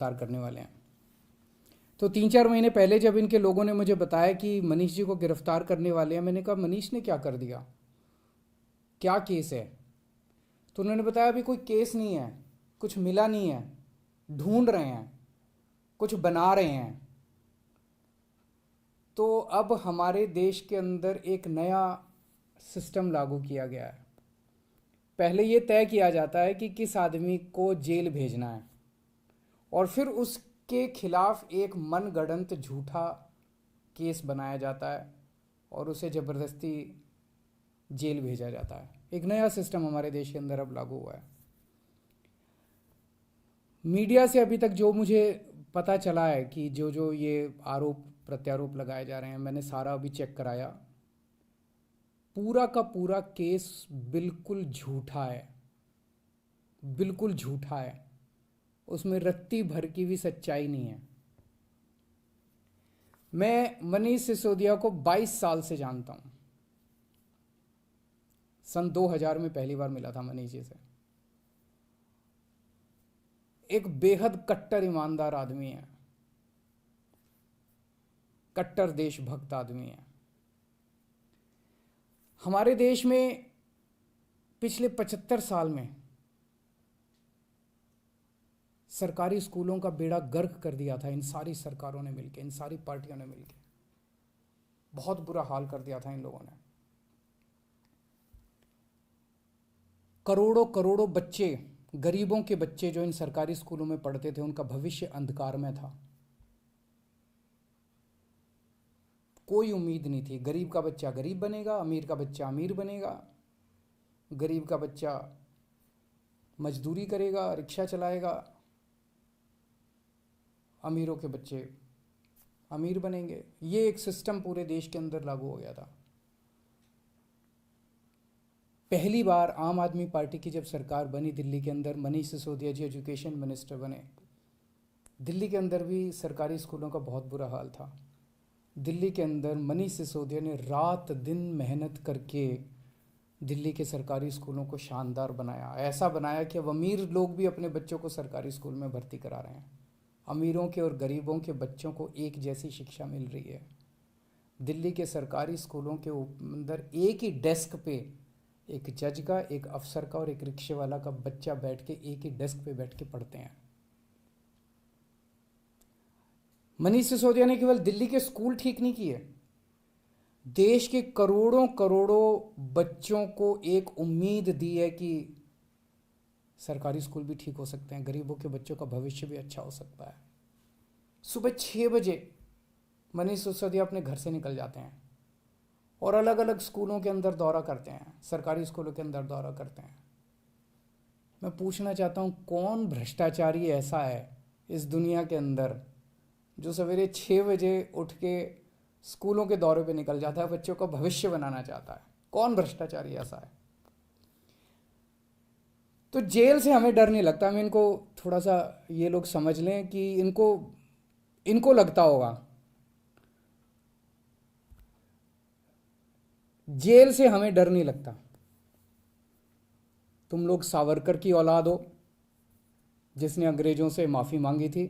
गिरफ्तार करने वाले हैं। तो 3-4 महीने पहले जब इनके लोगों ने मुझे बताया कि मनीष जी को गिरफ्तार करने वाले हैं, मैंने कहा मनीष ने क्या कर दिया, क्या केस है? तो उन्होंने बताया अभी कोई केस नहीं है, कुछ मिला नहीं है, ढूंढ रहे हैं, कुछ बना रहे हैं। तो अब हमारे देश के अंदर एक नया सिस्टम लागू किया गया है। पहले ये तय किया जाता है कि किस आदमी को जेल भेजना है, और फिर उसके खिलाफ एक मनगढ़ंत झूठा केस बनाया जाता है और उसे ज़बरदस्ती जेल भेजा जाता है। एक नया सिस्टम हमारे देश के अंदर अब लागू हुआ है। मीडिया से अभी तक जो मुझे पता चला है कि जो जो ये आरोप प्रत्यारोप लगाए जा रहे हैं, मैंने सारा अभी चेक कराया, पूरा का पूरा केस बिल्कुल झूठा है, बिल्कुल झूठा है। उसमें रत्ती भर की भी सच्चाई नहीं है। मैं मनीष सिसोदिया को 22 साल से जानता हूं। सन 2000 में पहली बार मिला था मनीष जी से। एक बेहद कट्टर ईमानदार आदमी है, कट्टर देशभक्त आदमी है। हमारे देश में पिछले 75 साल में सरकारी स्कूलों का बेड़ा गर्क कर दिया था इन सारी सरकारों ने मिलकर, इन सारी पार्टियों ने मिलकर। बहुत बुरा हाल कर दिया था इन लोगों ने। करोड़ों करोड़ों बच्चे, गरीबों के बच्चे जो इन सरकारी स्कूलों में पढ़ते थे, उनका भविष्य अंधकार में था। कोई उम्मीद नहीं थी। गरीब का बच्चा गरीब बनेगा, अमीर का बच्चा अमीर बनेगा, गरीब का बच्चा मजदूरी करेगा, रिक्शा चलाएगा, अमीरों के बच्चे अमीर बनेंगे। ये एक सिस्टम पूरे देश के अंदर लागू हो गया था। पहली बार आम आदमी पार्टी की जब सरकार बनी दिल्ली के अंदर, मनीष सिसोदिया जी एजुकेशन मिनिस्टर बने। दिल्ली के अंदर भी सरकारी स्कूलों का बहुत बुरा हाल था। दिल्ली के अंदर मनीष सिसोदिया ने रात दिन मेहनत करके दिल्ली के सरकारी स्कूलों को शानदार बनाया। ऐसा बनाया कि अब अमीर लोग भी अपने बच्चों को सरकारी स्कूल में भर्ती करा रहे हैं। अमीरों के और गरीबों के बच्चों को एक जैसी शिक्षा मिल रही है। दिल्ली के सरकारी स्कूलों के अंदर एक ही डेस्क पे एक जज का, एक अफसर का और एक रिक्शे वाला का बच्चा बैठ के एक ही डेस्क पे बैठ के पढ़ते हैं। मनीष सिसोदिया ने केवल दिल्ली के स्कूल ठीक नहीं किए, देश के करोड़ों करोड़ों बच्चों को एक उम्मीद दी है कि सरकारी स्कूल भी ठीक हो सकते हैं, गरीबों के बच्चों का भविष्य भी अच्छा हो सकता है। सुबह 6 बजे मनीष सिसोदिया अपने घर से निकल जाते हैं और अलग अलग स्कूलों के अंदर दौरा करते हैं, सरकारी स्कूलों के अंदर दौरा करते हैं। मैं पूछना चाहता हूँ, कौन भ्रष्टाचारी ऐसा है इस दुनिया के अंदर जो सवेरे 6 बजे उठ के स्कूलों के दौरे पे निकल जाता है, बच्चों का भविष्य बनाना चाहता है? कौन भ्रष्टाचारी ऐसा है? तो जेल से हमें डर नहीं लगता। मैं इनको थोड़ा सा, ये लोग समझ लें कि इनको लगता होगा जेल से हमें डर नहीं लगता। तुम लोग सावरकर की औलाद हो जिसने अंग्रेजों से माफ़ी मांगी थी।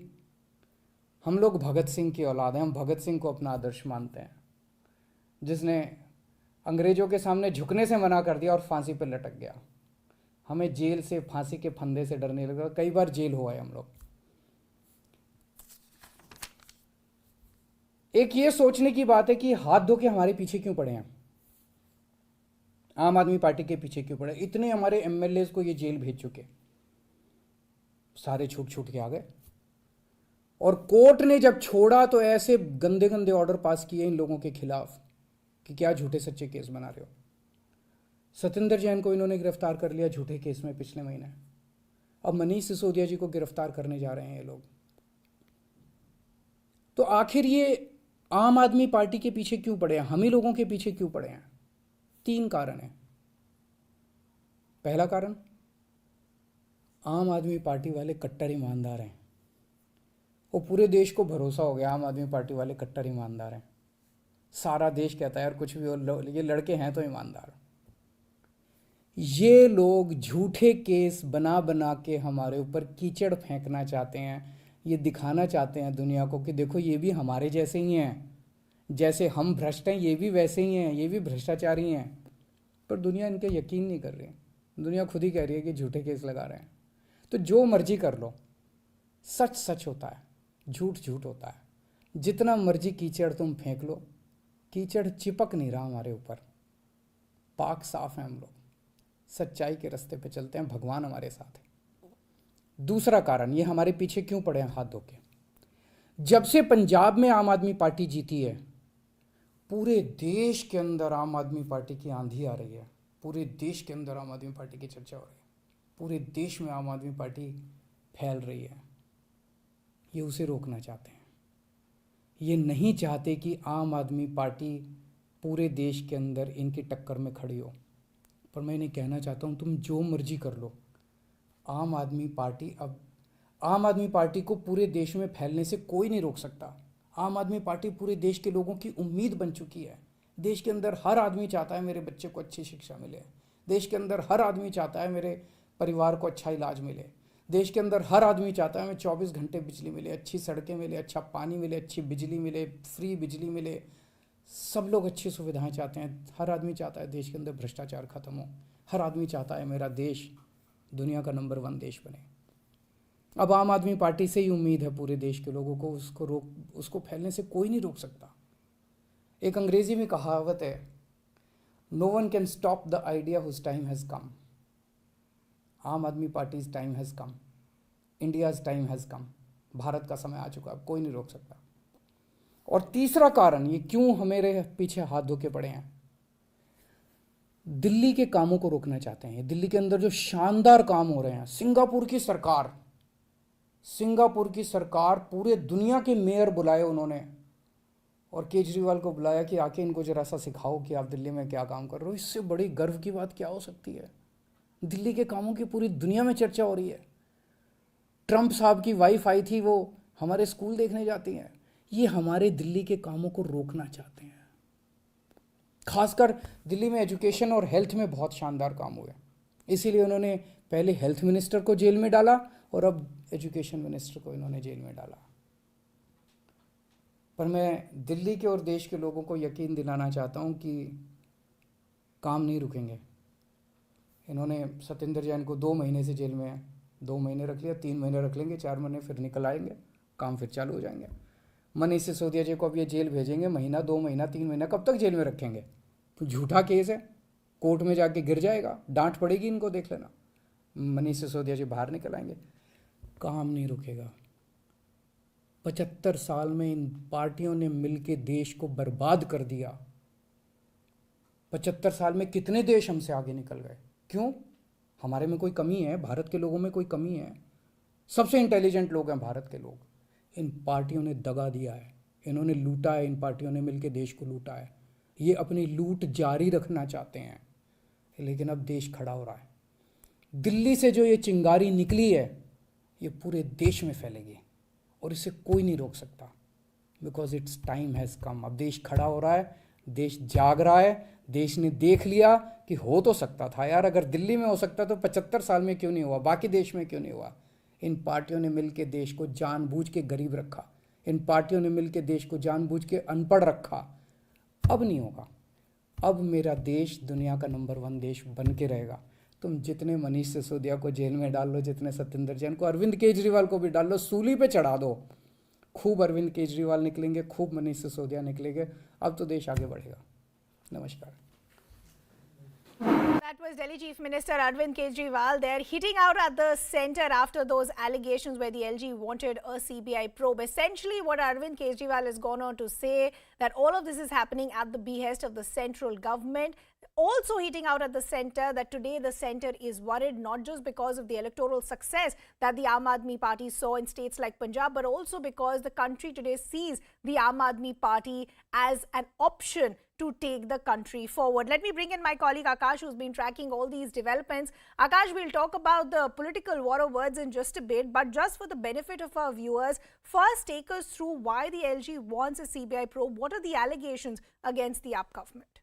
हम लोग भगत सिंह की औलाद हैं। हम भगत सिंह को अपना आदर्श मानते हैं, जिसने अंग्रेजों के सामने झुकने से मना कर दिया और फांसी पर लटक गया। हमें जेल से, फांसी के फंदे से डर नहीं लगता। कई बार जेल हुआ है हम लोग। एक ये सोचने की बात है कि हाथ धो के हमारे पीछे क्यों पड़े हैं, आम आदमी पार्टी के पीछे क्यों पड़े? इतने हमारे एमएलए को ये जेल भेज चुके, सारे छूट छूट के आ गए। और कोर्ट ने जब छोड़ा तो ऐसे गंदे गंदे ऑर्डर पास किए इन लोगों के खिलाफ कि क्या झूठे सच्चे केस बना रहे हो। सत्येंद्र जैन को इन्होंने गिरफ्तार कर लिया झूठे केस में पिछले महीने। अब मनीष सिसोदिया जी को गिरफ्तार करने जा रहे हैं ये लोग। तो आखिर ये आम आदमी पार्टी के पीछे क्यों पड़े हैं, हम ही लोगों के पीछे क्यों पड़े हैं? 3 कारण हैं। पहला कारण, आम आदमी पार्टी वाले कट्टर ईमानदार हैं। वो पूरे देश को भरोसा हो गया आम आदमी पार्टी वाले कट्टर ईमानदार हैं। सारा देश कहता है यार कुछ भी हो, ये लड़के हैं तो ईमानदार। ये लोग झूठे केस बना बना के हमारे ऊपर कीचड़ फेंकना चाहते हैं, ये दिखाना चाहते हैं दुनिया को कि देखो ये भी हमारे जैसे ही हैं, जैसे हम भ्रष्ट हैं ये भी वैसे ही हैं, ये भी भ्रष्टाचारी हैं। पर दुनिया इनके यकीन नहीं कर रही, दुनिया खुद ही कह रही है कि झूठे केस लगा रहे हैं। तो जो मर्जी कर लो, सच सच होता है, झूठ झूठ होता है। जितना मर्जी कीचड़ तुम फेंक लो, कीचड़ चिपक नहीं रहा हमारे ऊपर, पाक साफ है हम लोग, सच्चाई के रास्ते पे चलते हैं, भगवान हमारे साथ है। दूसरा कारण, ये हमारे पीछे क्यों पड़े हैं हाथ धो के। जब से पंजाब में आम आदमी पार्टी जीती है, पूरे देश के अंदर आम आदमी पार्टी की आंधी आ रही है, पूरे देश के अंदर आम आदमी पार्टी की चर्चा हो रही है, पूरे देश में आम आदमी पार्टी फैल रही है। ये उसे रोकना चाहते हैं, ये नहीं चाहते कि आम आदमी पार्टी पूरे देश के अंदर इनकी टक्कर में खड़ी हो। पर मैं इन्हें कहना चाहता हूँ, तुम जो मर्जी कर लो, आम आदमी पार्टी को पूरे देश में फैलने से कोई नहीं रोक सकता। आम आदमी पार्टी पूरे देश के लोगों की उम्मीद बन चुकी है। देश के अंदर हर आदमी चाहता है मेरे बच्चे को अच्छी शिक्षा मिले, देश के अंदर हर आदमी चाहता है मेरे परिवार को अच्छा इलाज मिले, देश के अंदर हर आदमी चाहता है हमें 24 घंटे बिजली मिले, अच्छी सड़कें मिले, अच्छा पानी मिले, अच्छी बिजली मिले, फ्री बिजली मिले। सब लोग अच्छी सुविधाएं चाहते हैं। हर आदमी चाहता है देश के अंदर भ्रष्टाचार खत्म हो, हर आदमी चाहता है मेरा देश दुनिया का नंबर 1 देश बने। अब आम आदमी पार्टी से ही उम्मीद है पूरे देश के लोगों को, उसको फैलने से कोई नहीं रोक सकता। एक अंग्रेजी में कहावत है, no one can stop the idea whose time has come. Aam Aadmi party's time has come, India's time has come. Bharat का समय आ चुका, अब कोई नहीं रोक सकता। और तीसरा कारण, ये क्यों हमारे पीछे हाथ धो के पड़े हैं, दिल्ली के कामों को रोकना चाहते हैं। दिल्ली के अंदर जो शानदार काम हो रहे हैं, सिंगापुर की सरकार पूरे दुनिया के मेयर बुलाए उन्होंने, और केजरीवाल को बुलाया कि आके इनको जरा सा सिखाओ कि आप दिल्ली में क्या काम कर रहे हो। इससे बड़ी गर्व की बात क्या हो सकती है। दिल्ली के कामों की पूरी दुनिया में चर्चा हो रही है। ट्रंप साहब की वाइफ आई थी, वो हमारे स्कूल देखने जाती हैं। ये हमारे दिल्ली के कामों को रोकना चाहते हैं। खासकर दिल्ली में एजुकेशन और हेल्थ में बहुत शानदार काम हुए, इसीलिए उन्होंने पहले हेल्थ मिनिस्टर को जेल में डाला और अब एजुकेशन मिनिस्टर को इन्होंने जेल में डाला। पर मैं दिल्ली के और देश के लोगों को यकीन दिलाना चाहता हूं कि काम नहीं रुकेंगे। इन्होंने सत्येंद्र जैन को 2 महीने से जेल में है, 2 महीने रख लिया, 3 महीने रख लेंगे, 4 महीने फिर निकल आएंगे, काम फिर चालू हो जाएंगे। मनीष सिसोदिया जी को अब ये जेल भेजेंगे, महीना, 2 महीना, 3 महीना, कब तक जेल में रखेंगे। तो झूठा केस है, कोर्ट में जाके गिर जाएगा, डांट पड़ेगी इनको, देख लेना। मनीष सिसोदिया जी बाहर निकल आएंगे, काम नहीं रुकेगा। 75 साल में इन पार्टियों ने मिलकर देश को बर्बाद कर दिया। 75 साल में कितने देश हमसे आगे निकल गए। क्यों? हमारे में कोई कमी है, भारत के लोगों में कोई कमी है। सबसे इंटेलिजेंट लोग हैं भारत के लोग। इन पार्टियों ने दगा दिया है, इन्होंने लूटा है, इन पार्टियों ने मिलकर देश को लूटा है। ये अपनी लूट जारी रखना चाहते हैं, लेकिन अब देश खड़ा हो रहा है। दिल्ली से जो ये चिंगारी निकली है, ये पूरे देश में फैलेगी और इसे कोई नहीं रोक सकता, बिकॉज इट्स टाइम हैज़ कम। अब देश खड़ा हो रहा है, देश जाग रहा है, देश ने देख लिया कि हो तो सकता था यार, अगर दिल्ली में हो सकता तो 75 साल में क्यों नहीं हुआ, बाकी देश में क्यों नहीं हुआ। इन पार्टियों ने मिलकर देश को जानबूझ के गरीब रखा, इन पार्टियों ने मिलकर देश को जानबूझ के अनपढ़ रखा। अब नहीं होगा। अब मेरा देश दुनिया का नंबर 1 देश बन के रहेगा। तुम जितने मनीष सिसोदिया को जेल में डाल लो, जितने सत्येंद्र जैन को, अरविंद केजरीवाल को भी डाल लो, सूली पे चढ़ा दो, खूब अरविंद केजरीवाल निकलेंगे, खूब मनीष सिसोदिया निकलेंगे। अब तो देश आगे बढ़ेगा। नमस्कार। That was Delhi Chief Minister Arvind Kejriwal there, hitting out at the centre after those allegations where the LG wanted a CBI probe. Essentially, what Arvind Kejriwal has gone on to say, that all of this is happening at the behest of the central government. Also hitting out at the centre that today the centre is worried not just because of the electoral success that the Aam Aadmi Party saw in states like Punjab, but also because the country today sees the Aam Aadmi Party as an option to take the country forward. Let me bring in my colleague Akash, who's been tracking all these developments. Akash, we'll talk about the political war of words in just a bit, but just for the benefit of our viewers, first take us through why the LG wants a CBI probe. What are the allegations against the AAP government?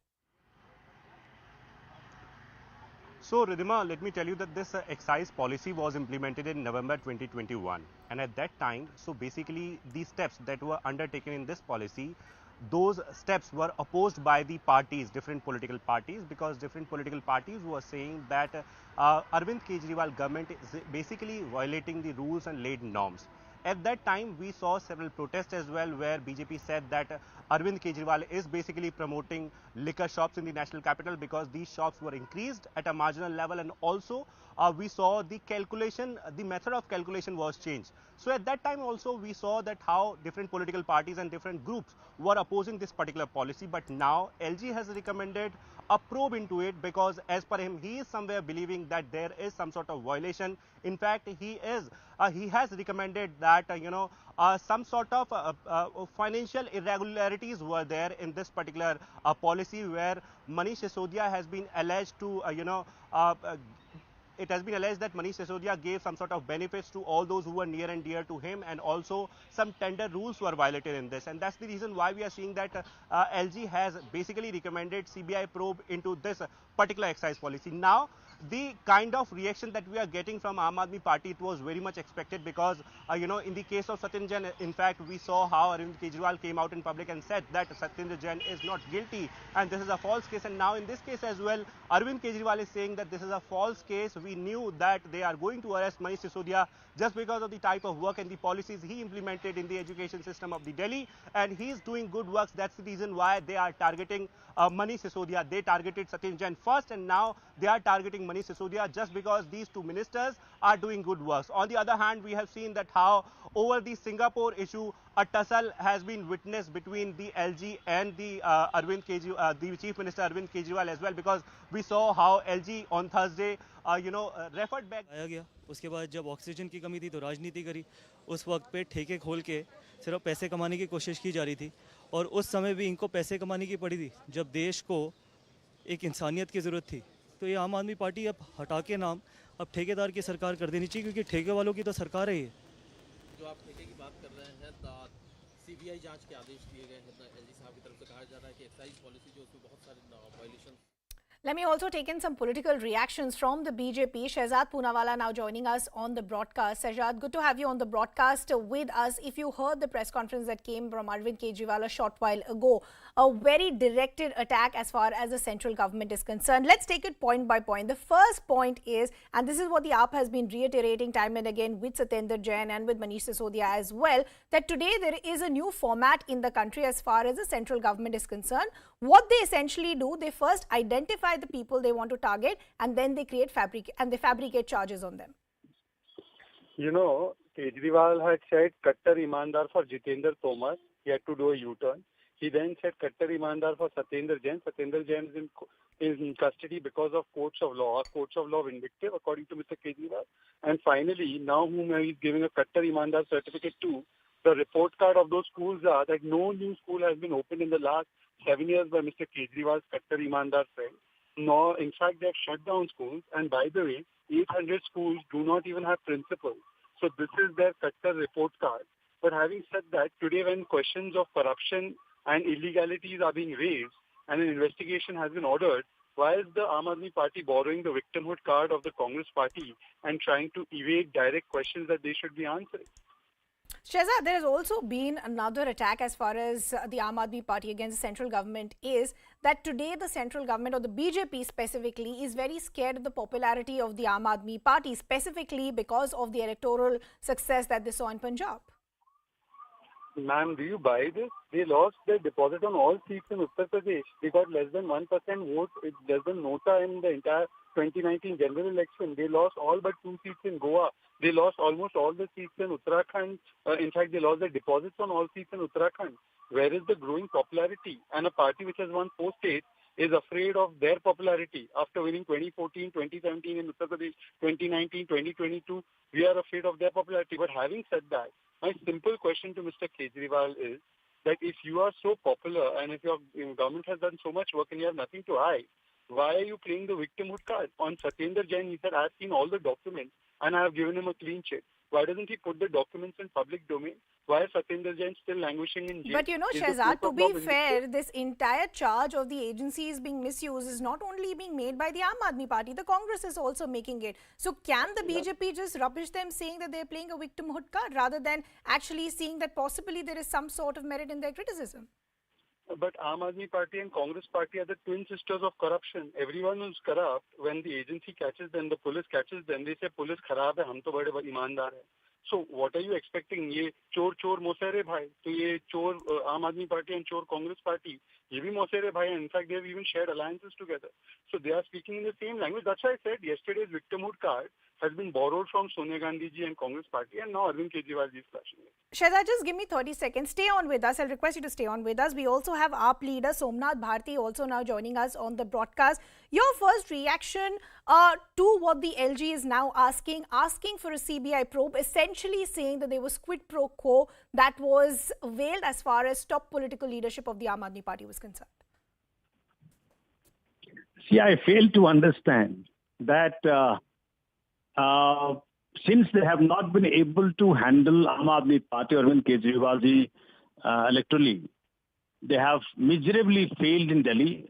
So, Ridhima, let me tell you that this excise policy was implemented in November 2021. And at that time, so basically, the steps that were undertaken in this policy, those steps were opposed by the parties, different political parties, because different political parties were saying that Arvind Kejriwal government is basically violating the rules and laid norms. At that time, we saw several protests as well where BJP said that Arvind Kejriwal is basically promoting liquor shops in the national capital because these shops were increased at a marginal level, and also we saw the calculation, the method of calculation was changed. So at that time also we saw that how different political parties and different groups were opposing this particular policy, but now LG has recommended a probe into it because as per him, he is somewhere believing that there is some sort of violation. In fact, he has recommended that some sort of financial irregularities were there in this particular policy where Manish Sisodia has been alleged to it has been alleged that Manish Sisodia gave some sort of benefits to all those who were near and dear to him, and also some tender rules were violated in this. And that's the reason why we are seeing that LG has basically recommended CBI probe into this particular excise policy. Now, the kind of reaction that we are getting from Aam Aadmi Party, it was very much expected because, in the case of Satyendra Jain, in fact, we saw how Arvind Kejriwal came out in public and said that Satyendra Jain is not guilty and this is a false case. And now in this case as well, Arvind Kejriwal is saying that this is a false case. We knew that they are going to arrest Manish Sisodia just because of the type of work and the policies he implemented in the education system of the Delhi, and he is doing good works. That's the reason why they are targeting Manish Sisodia. They targeted Satyendra Jain first, and now they are targeting Manish Sisodia just because these two ministers are doing good works. On the other hand, we have seen that how over the Singapore issue, a tussle has been witnessed between the LG and the Arvind Kejriwal, the Chief Minister Arvind Kejriwal as well, because we saw how LG on Thursday, referred back. आया गया उसके बाद जब oxygen की कमी थी तो राजनीति करी। उस वक्त पे ठेके खोल के सिर्फ पैसे कमाने की कोशिश की जा रही थी, और उस समय भी इनको पैसे कमाने की पड़ी थी जब देश को एक इंसानियत की ज़रूरत थी। तो ये आम आदमी पार्टी अब हटा के नाम अब ठेकेदार की सरकार कर देनी चाहिए, क्योंकि ठेके वालों की तो सरकार है ये। जो आप ठेके की बात कर रहे हैं, सीबीआई जांच के आदेश दिए गए हैं एलजी साहब की तरफ से, कहा जा रहा है कि एक्साइज पॉलिसी जो उसमें बहुत सारे violation. Let me also take in some political reactions from the BJP. Shehzad Poonawala now joining us on the broadcast. Shehzad, good to have you on the broadcast with us. If you heard the press conference that came from Arvind Kejriwal a short while ago, a very directed attack as far as the central government is concerned. Let's take it point by point. The first point is, and this is what the AAP has been reiterating time and again with Satyendra Jain and with Manish Sisodia as well, that today there is a new format in the country as far as the central government is concerned. What they essentially do, they first identify the people they want to target, and then they fabricate charges on them. Kejriwal had said Kattar Imandar for Jitendra Tomar. He had to do a U-turn. He then said Kattar Imandar for Satyendra Jain. Satyendra Jain is in custody because of courts of law vindictive, according to Mr. Kejriwal. And finally, now whom he is giving a Kattar Imandar certificate to, the report card of those schools are that no new school has been opened in the last 7 years by Mr. Kejriwal's Kattar Imandar friend. No, in fact, they have shut down schools. And by the way, 800 schools do not even have principals. So this is their Kattar report card. But having said that, today when questions of corruption and illegalities are being raised and an investigation has been ordered, why is the Aam Aadmi Party borrowing the victimhood card of the Congress Party and trying to evade direct questions that they should be answering? Shehzad, there has also been another attack as far as the Aam Aadmi Party against the central government is that today the central government, or the BJP specifically, is very scared of the popularity of the Aam Aadmi Party, specifically because of the electoral success that they saw in Punjab. Ma'am, do you buy this? They lost their deposit on all seats in Uttar Pradesh. They got less than 1% vote, less than Nota in the entire 2019 general election. They lost all but 2 seats in Goa. They lost almost all the seats in Uttarakhand. In fact, they lost their deposits on all seats in Uttarakhand. Where is the growing popularity? And a party which has won 4 states is afraid of their popularity. After winning 2014, 2017 in Uttar Pradesh, 2019, 2022, we are afraid of their popularity. But having said that, my simple question to Mr. Kejriwal is that if you are so popular and if your government has done so much work and you have nothing to hide, why are you playing the victimhood card? On Satyendra Jain, he said, I have seen all the documents and I have given him a clean check. Why doesn't he put the documents in public domain? Why is Satyendra Jain still languishing in jail? But you know, Is the Shehzad, proof to of law be vindicated? fair, this entire charge of the agency is being misused is not only being made by the Aam Aadmi Party, the Congress is also making it. So can the BJP just rubbish them, saying that they're playing a victimhood card rather than actually seeing that possibly there is some sort of merit in their criticism? But Aam Aadmi Party and Congress Party are the twin sisters of corruption. Everyone who's corrupt, when the agency catches them, the police catches them, they say, police kharab hai, hum to bade imandar hai. So what are you expecting? ये चोर चोर मोसेरे भाई, तो ये चोर आम आदमी party and चोर कांग्रेस पार्टी, ये भी मोसेरे भाई. In fact, they have even shared alliances together. So they are speaking in the same language. That's why I said yesterday's victimhood card has been borrowed from Sonia Gandhi ji and Congress party, and now Arvind Kejriwal ji is flashing it. Shehzad, just give me 30 seconds. Stay on with us. I'll request you to stay on with us. We also have AAP leader Somnath Bharti also now joining us on the broadcast. Your first reaction to what the LG is now asking for a CBI probe, essentially saying that there was quid pro quo that was veiled as far as top political leadership of the Aam Aadmi Party was concerned. See, I fail to understand that since they have not been able to handle Aam Aadmi Party or Arvind Kejriwal ji electorally, they have miserably failed in Delhi.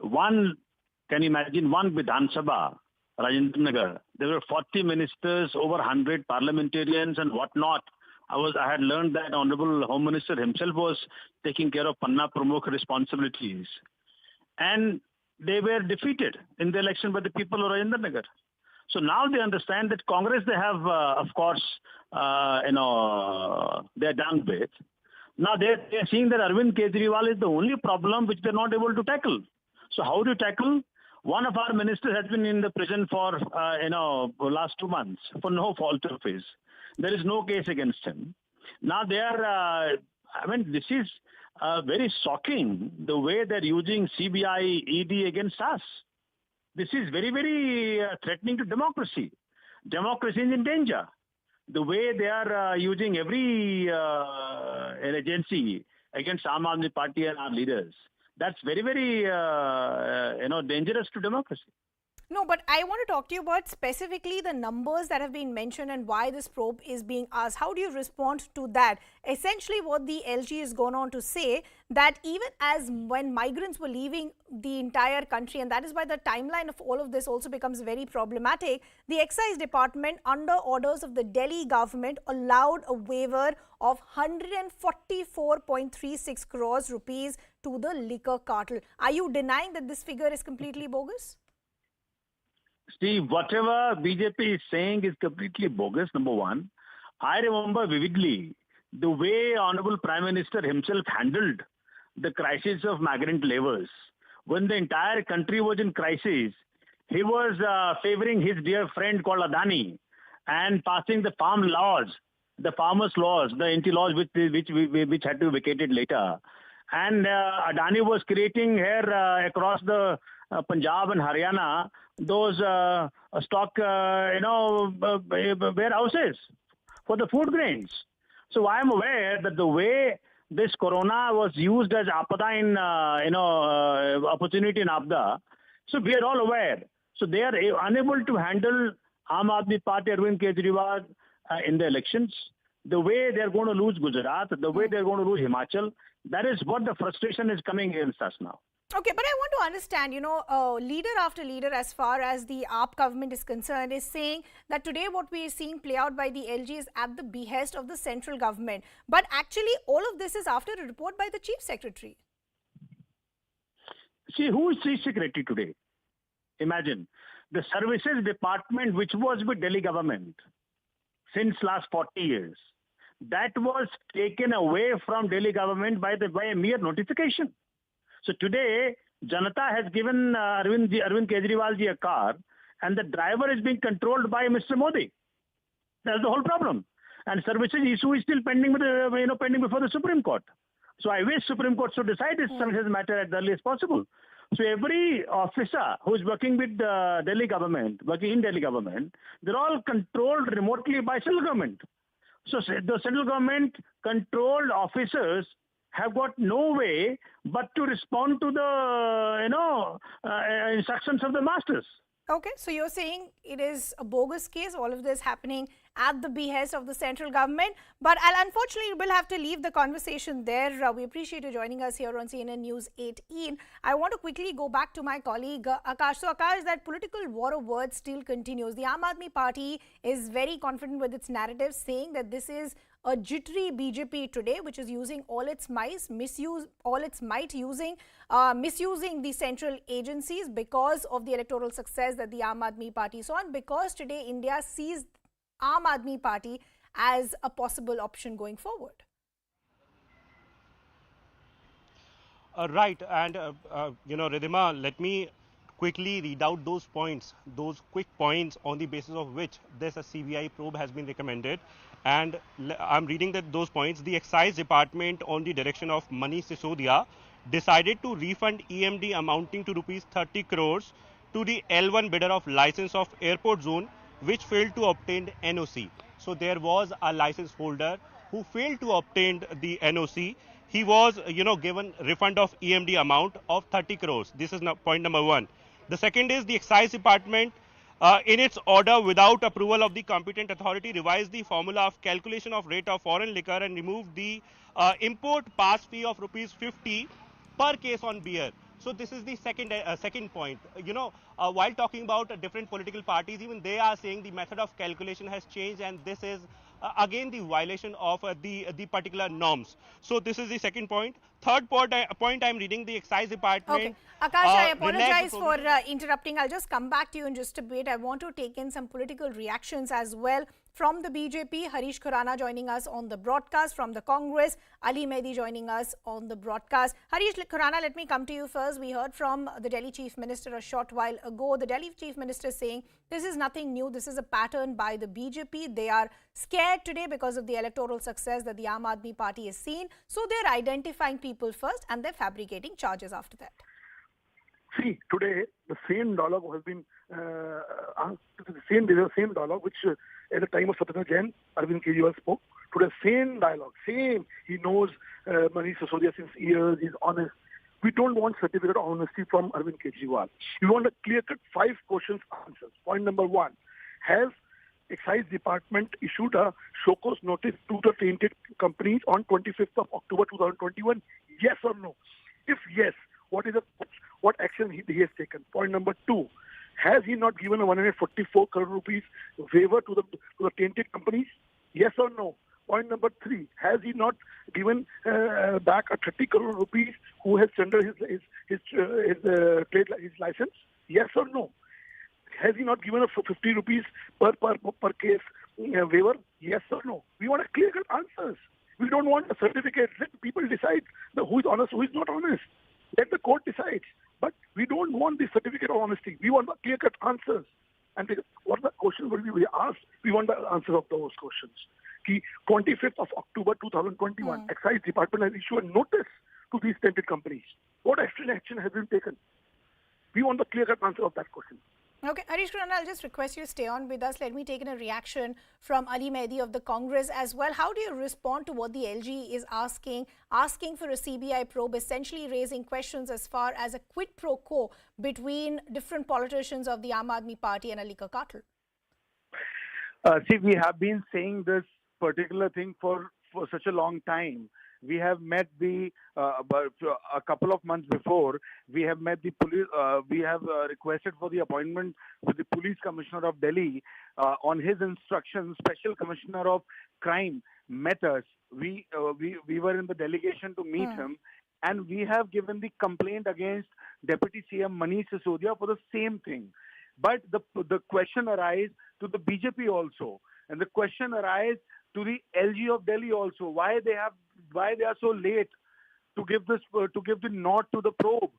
Can you imagine, one Vidhan Sabha, Rajendra Nagar, there were 40 ministers, over 100 parliamentarians and whatnot. I had learned that Honorable Home Minister himself was taking care of Panna Pramukh responsibilities. And they were defeated in the election by the people of Rajendra Nagar. So now they understand that Congress, they have, of course, they're done with. Now they're seeing that Arvind Kejriwal is the only problem which they're not able to tackle. So how do you tackle? One of our ministers has been in the prison for, last 2 months for no fault of his. There is no case against him. Now they are, this is very shocking, the way they're using CBI, ED against us. This is very, very threatening to democracy. Democracy is in danger. The way they are using every agency against Aam Aadmi Party and our leaders, that's very, very, dangerous to democracy. No, but I want to talk to you about specifically the numbers that have been mentioned and why this probe is being asked. How do you respond to that? Essentially, what the LG has gone on to say that even as when migrants were leaving the entire country, and that is why the timeline of all of this also becomes very problematic, the Excise Department, under orders of the Delhi government, allowed a waiver of 144.36 crores rupees to the liquor cartel. Are you denying that this figure is completely bogus? See, whatever BJP is saying is completely bogus, number one. I remember vividly the way Honorable Prime Minister himself handled the crisis of migrant laborers. When the entire country was in crisis, he was favoring his dear friend called Adani and passing the farm laws, the farmers' laws, the anti-laws which had to be vacated later. And Adani was creating here across the Punjab and Haryana those stock, warehouses for the food grains. So I am aware that the way this corona was used as apada in, opportunity in Abda, so we are all aware. So they are unable to handle Aam Aadmi Party, Arvind Kejriwal in the elections. The way they are going to lose Gujarat, the way they are going to lose Himachal, that is what the frustration is coming against us now. Okay, but I want to understand, leader after leader as far as the AAP government is concerned is saying that today what we are seeing play out by the LG is at the behest of the central government. But actually all of this is after a report by the Chief Secretary. See, who is Chief Secretary today? Imagine, the Services Department which was with Delhi government since last 40 years, that was taken away from Delhi government by a mere notification. So today, Janata has given Arvind Kejriwal ji a car, and the driver is being controlled by Mr. Modi. That's the whole problem. And services issue is still pending, pending before the Supreme Court. So I wish Supreme Court should decide this services matter as early as possible. So every officer who is working with the Delhi government, working in Delhi government, they're all controlled remotely by central government. So the central government controlled officers have got no way but to respond to the, instructions of the masters. Okay, so you're saying it is a bogus case, all of this happening at the behest of the central government. But unfortunately, we'll have to leave the conversation there. We appreciate you joining us here on CNN News 18. I want to quickly go back to my colleague Akash. So Akash, that political war of words still continues. The Aam Aadmi Party is very confident with its narrative, saying that this is a jittery BJP today, which is using all its might, misusing the central agencies because of the electoral success that the Aam Aadmi Party saw, and because today India sees Aam Aadmi Party as a possible option going forward. Right, and Ridhima, let me quickly read out those points, those quick points on the basis of which this CBI probe has been recommended. And I'm reading those points. The Excise Department, on the direction of Manish Sisodia, decided to refund EMD amounting to rupees 30 crores to the L1 bidder of license of airport zone, which failed to obtain NOC. So there was a license holder who failed to obtain the NOC. He was, given refund of EMD amount of 30 crores. This is point number one. The second is the Excise Department, in its order without approval of the competent authority, revised the formula of calculation of rate of foreign liquor and removed the import pass fee of rupees 50 per case on beer. So this is the second point. While talking about different political parties, even they are saying the method of calculation has changed, and this is again the violation of the particular norms. So this is the second point. Third point I'm reading, the Excise Department. Okay, Akash, I apologize for interrupting. I'll just come back to you in just a bit. I want to take in some political reactions as well. From the BJP, Harish Khurana joining us on the broadcast. From the Congress, Ali Mehdi joining us on the broadcast. Harish Khurana, let me come to you first. We heard from the Delhi Chief Minister a short while ago. The Delhi Chief Minister saying this is nothing new. This is a pattern by the BJP. They are scared today because of the electoral success that the Aam Aadmi Party has seen. So they're identifying people first and they're fabricating charges after that. See, today the same dialogue has been the same dialogue which at the time of Satyendra Jain, Arvind Kejriwal spoke. Today, same dialogue, same. He knows Manish Sisodia since years. He's honest. We don't want certificate of honesty from Arvind Kejriwal. We want a clear-cut 5 questions answers. Point number 1: has Excise Department issued a show cause notice to the tainted companies on 25th of October 2021? Yes or no? If yes, what action he has taken? Point number 2: has he not given a 144 crore rupees waiver to the tainted companies? Yes or no? Point number 3: has he not given back a 30 crore rupees who has surrendered his license? Yes or no? Has he not given a 50 rupees per case waiver? Yes or no? We want a clear-cut answers. We don't want a certificate. Let people decide who is honest, who is not honest. Let the court decide. But we don't want the certificate of honesty. We want the clear-cut answers. And what the question will be asked, we want the answer of those questions. 25th of October 2021, Excise Department has issued a notice to these tainted companies. What action has been taken? We want the clear-cut answer of that question. Okay, Harish Khurana, I'll just request you to stay on with us. Let me take in a reaction from Ali Mehdi of the Congress as well. How do you respond to what the LG is asking for a CBI probe, essentially raising questions as far as a quid pro quo between different politicians of the Aam Aadmi Party and a liquor cartel? See, we have been saying this particular thing for such a long time. We have met a couple of months before, we have met the police, we have requested for the appointment with the Police Commissioner of Delhi. On his instructions, Special Commissioner of Crime met us. We were in the delegation to meet him, and we have given the complaint against Deputy CM Manish Sisodia for the same thing. But the question arises to the BJP also, and the question arises to the LG of Delhi also. Why they are so late to give the nod to the probe?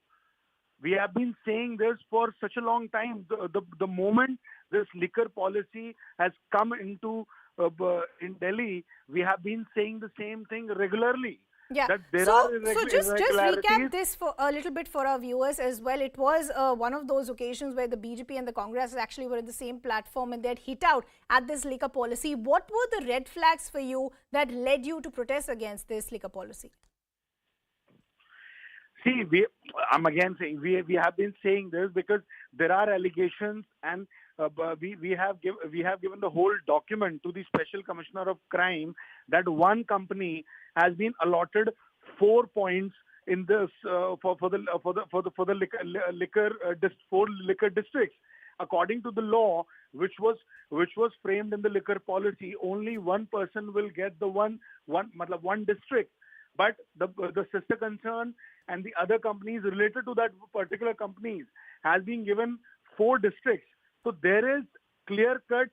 We have been saying this for such a long time. The moment this liquor policy has come into in Delhi, we have been saying the same thing regularly. Yeah. So just recap this for a little bit for our viewers as well. It was one of those occasions where the BJP and the Congress actually were in the same platform and they had hit out at this liquor policy. What were the red flags for you that led you to protest against this liquor policy? See, I'm again saying we have been saying this because there are allegations, and we have given the whole document to the Special Commissioner of Crime that one company has been allotted 4 points in this for the liquor 4 liquor districts. According to the law, which was framed in the liquor policy, only one person will get the one district. But the sister concern and the other companies related to that particular companies has been given 4 districts. So there is clear-cut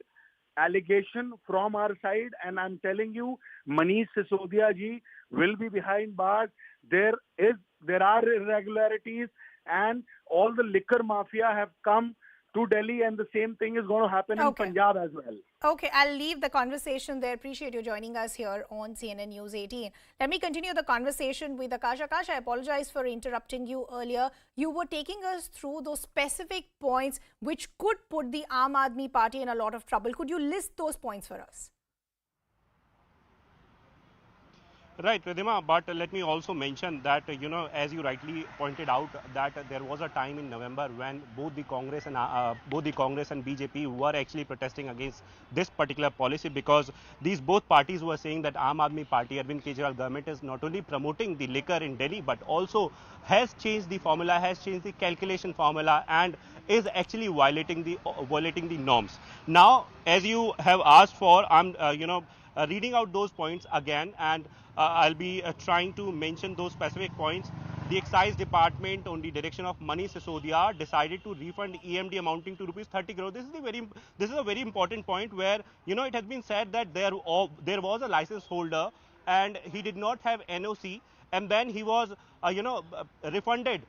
allegation from our side, and I'm telling you, Manish Sisodia ji will be behind bars. There are irregularities, and all the liquor mafia have come to Delhi, and the same thing is going to happen in Punjab as well. Okay, I'll leave the conversation there. Appreciate you joining us here on CNN News 18. Let me continue the conversation with Akash. Akash, I apologize for interrupting you earlier. You were taking us through those specific points which could put the Aam Aadmi Party in a lot of trouble. Could you list those points for us? Right, Ridhima, but let me also mention that, as you rightly pointed out, that there was a time in November when both the Congress and BJP were actually protesting against this particular policy, because these both parties were saying that Aam Aadmi Party, Arvind Kejriwal government is not only promoting the liquor in Delhi, but also has changed the formula, has changed the calculation formula, and is actually violating the norms. Now, as you have asked for, I'm reading out those points again, and I'll be trying to mention those specific points. The Excise Department, on the direction of Manish Sisodia, decided to refund EMD amounting to rupees 30 crore. This is a very important point where, it has been said that there was a license holder and he did not have NOC, and then he was refunded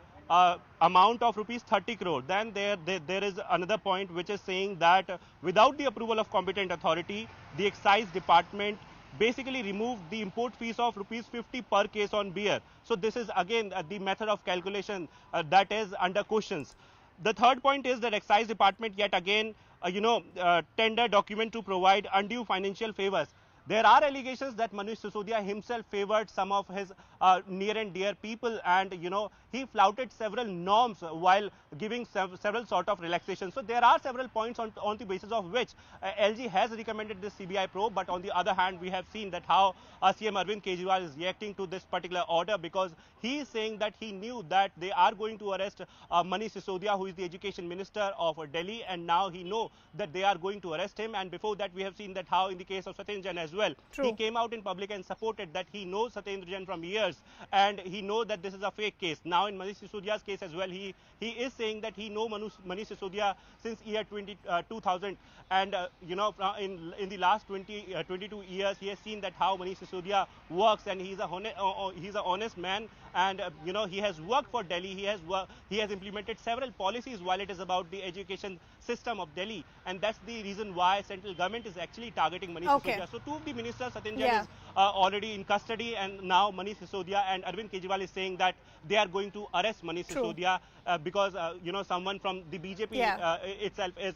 amount of rupees 30 crore. Then there is another point which is saying that without the approval of competent authority, the Excise Department basically removed the import fees of rupees 50 per case on beer. So this is again the method of calculation that is under questions. The third point is that Excise Department yet again tender document to provide undue financial favors. There are allegations that Manish Sisodia himself favored some of his near and dear people, and he flouted several norms while giving several sort of relaxations. So there are several points on the basis of which LG has recommended this CBI probe. But on the other hand, we have seen that how CM Arvind Kejriwal is reacting to this particular order, because he is saying that he knew that they are going to arrest Manish Sisodia, who is the education minister of Delhi, and now he know that they are going to arrest him. And before that, we have seen that how in the case of Satyendra Jain as well, he came out in public and supported that he knows Satyendra Jain from years, and he knows that this is a fake case. Now in Manish Sisodia's case as well, he is saying that he knows Manish Sisodia since year 2000, and in the last 22 years, he has seen that how Manish Sisodia works, and he's a honest man, and he has worked for Delhi. He has implemented several policies while it is about the education system of Delhi, and that's the reason why central government is actually targeting Manish Sisodia. So two of the ministers, Satyendra Jain is already in custody, and now Manish Sisodia, and Arvind Kejriwal is saying that they are going to arrest Manish Sisodia because someone from the BJP itself is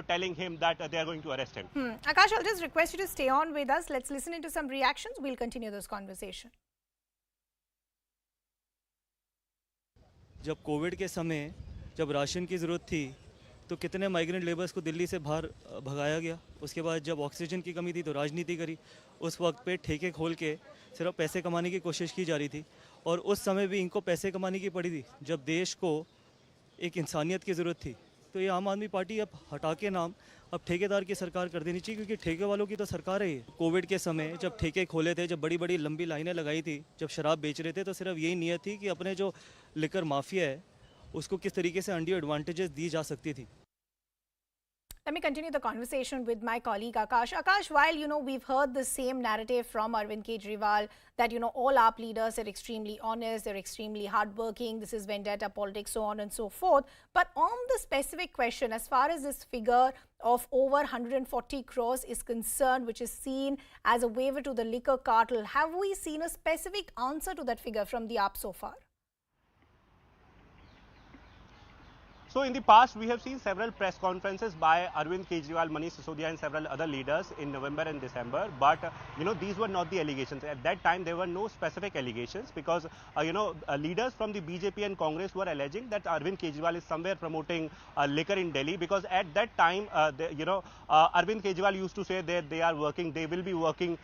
telling him that they are going to arrest him. Akash, I'll just request you to stay on with us. Let's listen into some reactions. We'll continue this conversation. जब Covid के समय जब ration की ज़रूरत थी तो कितने migrant labours को दिल्ली से बाहर भगाया गया। उसके बाद जब ऑक्सीजन की कमी थी तो राजनीति करी। उस वक्त पे ठेके खोल के सिर्फ पैसे कमाने की कोशिश की जा रही थी, और उस समय भी इनको पैसे कमाने की पड़ी थी जब देश को एक इंसानियत की ज़रूरत थी। तो ये आम आदमी पार्टी अब हटा के नाम अब ठेकेदार की सरकार कर देनी चाहिए, क्योंकि ठेके वालों की तो सरकार है। कोविड के समय जब ठेके खोले थे, जब बड़ी बड़ी लंबी लाइनें लगाई थी, जब शराब बेच रहे थे, तो सिर्फ यही नीयत थी कि अपने जो लिकर माफिया है उसको किस तरीके से अनड्यू एडवांटेजेस दी जा सकती थी। Let me continue the conversation with my colleague Akash. Akash, while we've heard the same narrative from Arvind Kejriwal that all AAP leaders are extremely honest, they're extremely hardworking, this is vendetta politics, so on and so forth. But on the specific question, as far as this figure of over 140 crores is concerned, which is seen as a waiver to the liquor cartel, have we seen a specific answer to that figure from the AAP so far? So in the past, we have seen several press conferences by Arvind Kejriwal, Manish Sisodia and several other leaders in November and December. But, these were not the allegations. At that time, there were no specific allegations because, leaders from the BJP and Congress were alleging that Arvind Kejriwal is somewhere promoting liquor in Delhi because at that time, Arvind Kejriwal used to say that they will be working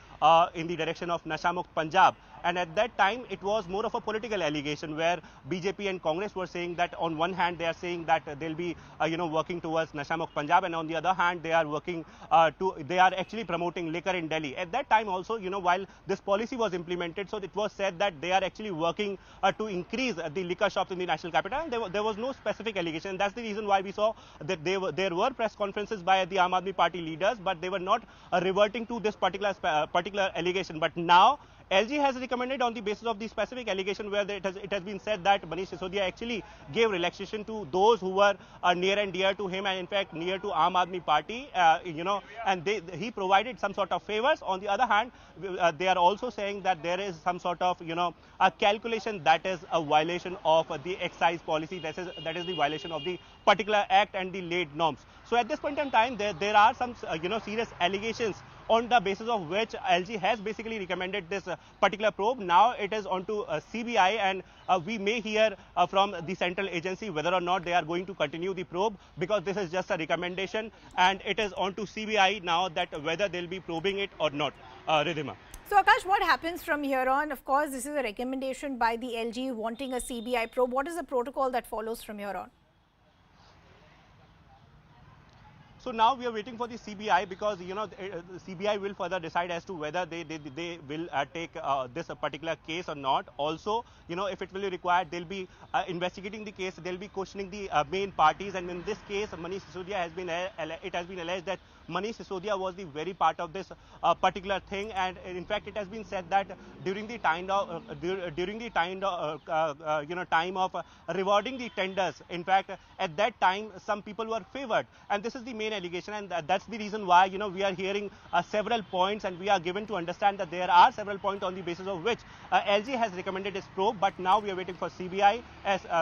in the direction of Nasha Mukt Punjab. And at that time, it was more of a political allegation where BJP and Congress were saying that on one hand, they are saying that they'll be, working towards Nasha Mukt Punjab, and on the other hand, they are actually promoting liquor in Delhi. At that time also, while this policy was implemented, so it was said that they are actually working to increase the liquor shops in the national capital. And there was no specific allegation. That's the reason why we saw that there were press conferences by the Aam Aadmi Party leaders, but they were not reverting to this particular allegation. But now, LG has recommended on the basis of the specific allegation where it has been said that Manish Sisodia actually gave relaxation to those who were near and dear to him and in fact near to Aam Aadmi Party, and he provided some sort of favors. On the other hand, they are also saying that there is some sort of, a calculation that is a violation of the excise policy. That is the violation of the particular act and the laid norms. So at this point in time, there are some, serious allegations on the basis of which LG has basically recommended this particular probe. Now it is on to CBI, and we may hear from the central agency whether or not they are going to continue the probe, because this is just a recommendation and it is on to CBI now that whether they'll be probing it or not. Ridhima. So Akash, what happens from here on? Of course, this is a recommendation by the LG wanting a CBI probe. What is the protocol that follows from here on? So now we are waiting for the CBI because, the CBI will further decide as to whether they will take this particular case or not. Also, if it will be required, they'll be investigating the case. They'll be questioning the main parties. And in this case, Manish Sisodia it has been alleged that Manish Sisodia was the very part of this particular thing. And in fact, it has been said that during the time of rewarding the tenders, in fact, at that time, some people were favored. And this is the main allegation, and that's the reason why we are hearing several points, and we are given to understand that there are several points on the basis of which LG has recommended its probe. But now we are waiting for CBI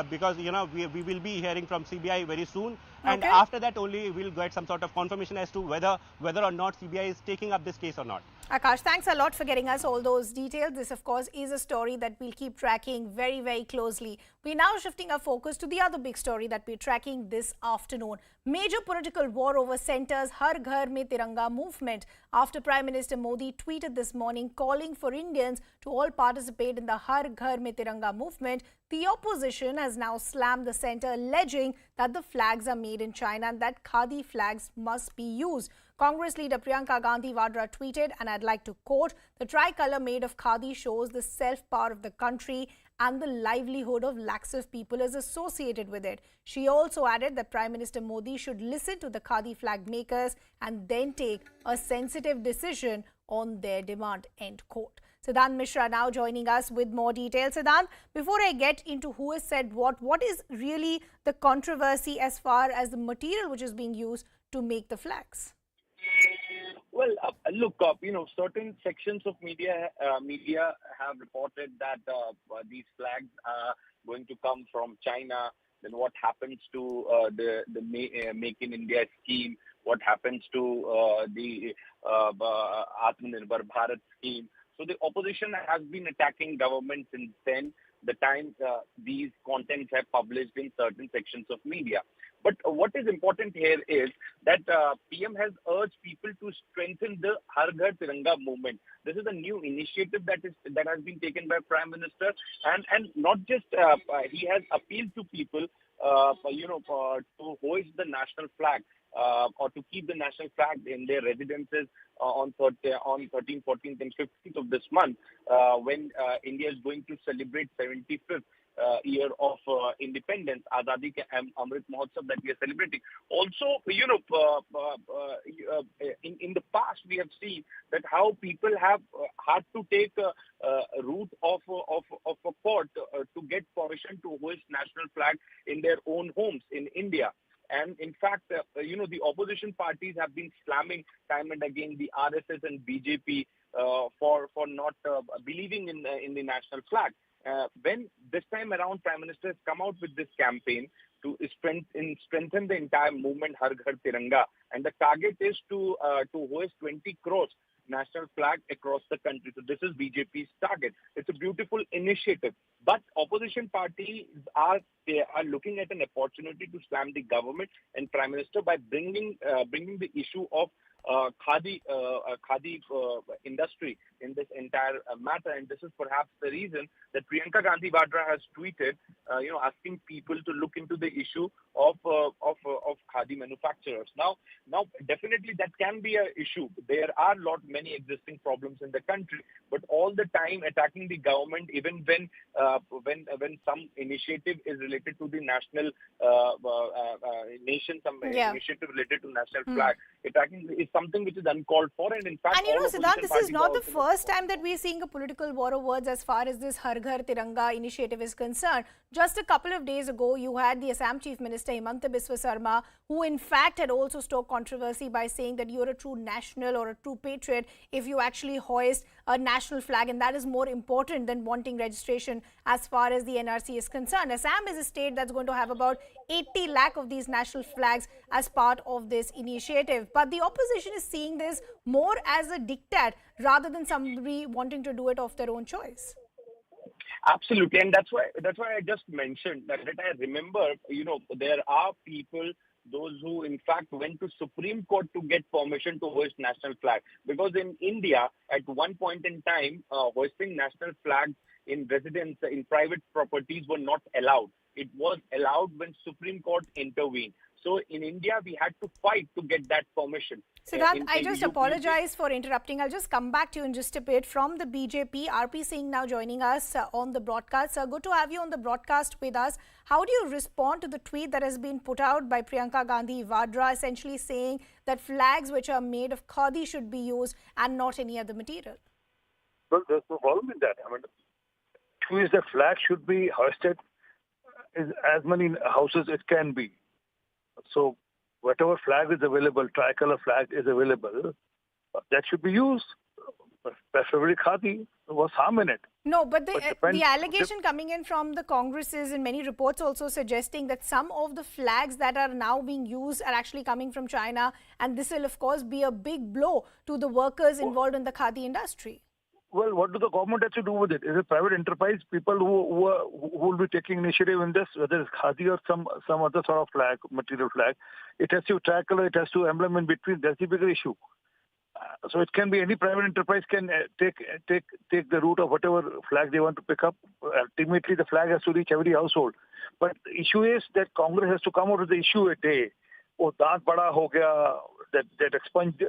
because we will be hearing from CBI very soon, and after that only we'll get some sort of confirmation as to whether or not CBI is taking up this case or not. Akash, thanks a lot for getting us all those details. This, of course, is a story that we'll keep tracking very, very closely. We're now shifting our focus to the other big story that we're tracking this afternoon. Major political war over centre's Har Ghar Tiranga movement after Prime Minister Modi tweeted this morning calling for Indians to all participate in the Har Ghar Tiranga movement. The opposition has now slammed the centre, alleging that the flags are made in China and that Khadi flags must be used. Congress leader Priyanka Gandhi Vadra tweeted, and I'd like to quote, "The tricolour made of Khadi shows the self-power of the country and the livelihood of lakhs of people is associated with it." She also added that Prime Minister Modi should listen to the Khadi flag makers and then take a sensitive decision on their demand, end quote. Siddhant Mishra now joining us with more details. Siddhant, before I get into who has said what is really the controversy as far as the material which is being used to make the flags? Well, look, certain sections of media have reported that these flags are going to come from China. Then what happens to the Make in India scheme? What happens to the Atmanirbhar Bharat scheme? So the opposition has been attacking government since then, the time these contents have published in certain sections of media. But what is important here is that PM has urged people to strengthen the Har Ghar Tiranga movement. This is a new initiative that has been taken by Prime Minister, and not just he has appealed to people, to hoist the national flag or to keep the national flag in their residences on 13th, 14th, and 15th of this month, when India is going to celebrate 75th. Year of independence, Azadi Ke Amrit Mahotsav that we are celebrating. Also, in the past we have seen that how people have had to take a route of a court to get permission to hoist national flag in their own homes in India. And in fact, the opposition parties have been slamming time and again the RSS and BJP for not believing in the national flag. When this time around Prime Minister has come out with this campaign, to strengthen the entire movement Har Ghar Tiranga, and the target is to hoist 20 crores national flag across the country. So this is BJP's target. It's a beautiful initiative, but opposition parties are looking at an opportunity to slam the government and Prime Minister by bringing the issue of khadi industry in this entire matter, and this is perhaps the reason that Priyanka Gandhi Vadra has tweeted, asking people to look into the issue of khadi manufacturers. Now, definitely that can be an issue. There are many existing problems in the country, but all the time attacking the government, even when some initiative is related to the national initiative related to national flag, attacking is something which is uncalled for, and in fact, Siddhant, this is not the first time that we are seeing a political war of words as far as this Har Ghar Tiranga initiative is concerned. Just a couple of days ago, you had the Assam Chief Minister Himanta Biswa Sarma, who in fact had also stoked controversy by saying that you're a true national or a true patriot if you actually hoist a national flag, and that is more important than wanting registration as far as the NRC is concerned. Assam is a state that's going to have about 80 lakh of these national flags as part of this initiative. But the opposition is seeing this more as a diktat rather than somebody wanting to do it of their own choice. Absolutely, and that's why I just mentioned that I remember, there are people, those who in fact went to Supreme Court to get permission to hoist national flag, because in India at one point in time hoisting national flags in private properties were not allowed. It was allowed when Supreme Court intervened. So in India, we had to fight to get that permission. Siddhant, I just apologize for interrupting. I'll just come back to you in just a bit. From the BJP, RP Singh now joining us on the broadcast. Good to have you on the broadcast with us. How do you respond to the tweet that has been put out by Priyanka Gandhi Vadra, essentially saying that flags which are made of khadi should be used and not any other material? Well, there's no problem in that. I mean, two is the flag should be hoisted in as many houses it can be. So whatever flag is available, tricolor flag is available, that should be used. Preferably khadi. What's harm in it? No, but the allegation coming in from the Congress is, in many reports also suggesting that some of the flags that are now being used are actually coming from China, and this will of course be a big blow to the workers involved in the khadi industry. Well, what do the government have to do with it? Is it private enterprise, people who will be taking initiative in this, whether it's khadi or some other sort of flag, material flag? It has to tricolor, it has to emblem in between. That's the bigger issue. So it can be any private enterprise can take the route of whatever flag they want to pick up. Ultimately, the flag has to reach every household. But the issue is that Congress has to come out with the issue a day. Oh, daant bada ho gaya, that expunged